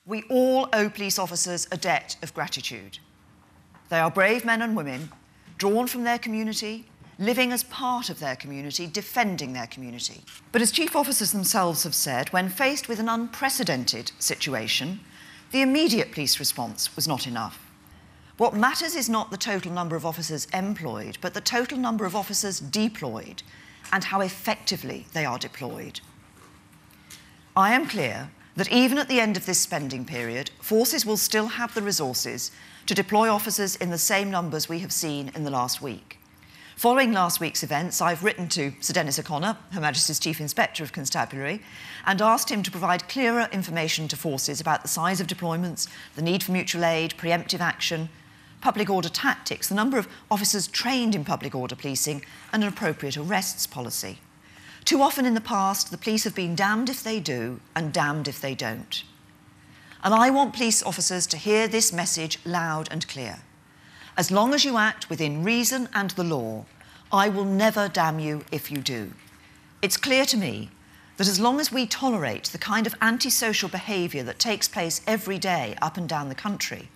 We all owe police officers a debt of gratitude. They are brave men and women, drawn from their community, living as part of their community, defending their community. But as chief officers themselves have said, when faced with an unprecedented situation, the immediate police response was not enough. What matters is not the total number of officers employed, but the total number of officers deployed and how effectively they are deployed. I am clear that even at the end of this spending period, forces will still have the resources to deploy officers in the same numbers we have seen in the last week. Following last week's events, I've written to Sir Dennis O'Connor, Her Majesty's Chief Inspector of Constabulary, and asked him to provide clearer information to forces about the size of deployments, the need for mutual aid, preemptive action, public order tactics, the number of officers trained in public order policing, and an appropriate arrests policy. Too often in the past, the police have been damned if they do and damned if they don't. And I want police officers to hear this message loud and clear. As long as you act within reason and the law, I will never damn you if you do. It's clear to me that as long as we tolerate the kind of antisocial behaviour that takes place every day up and down the country,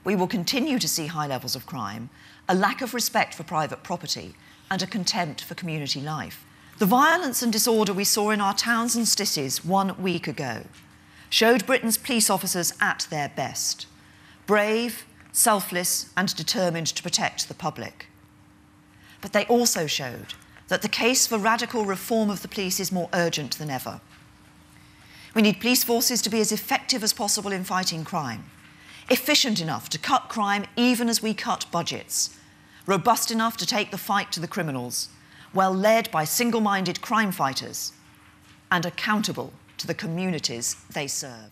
we will continue to see high levels of crime, a lack of respect for private property, and a contempt for community life. The violence and disorder we saw in our towns and cities 1 week ago showed Britain's police officers at their best, brave, selfless and determined to protect the public. But they also showed that the case for radical reform of the police is more urgent than ever. We need police forces to be as effective as possible in fighting crime, efficient enough to cut crime even as we cut budgets, robust enough to take the fight to the criminals, well led by single-minded crime fighters, and accountable to the communities they serve.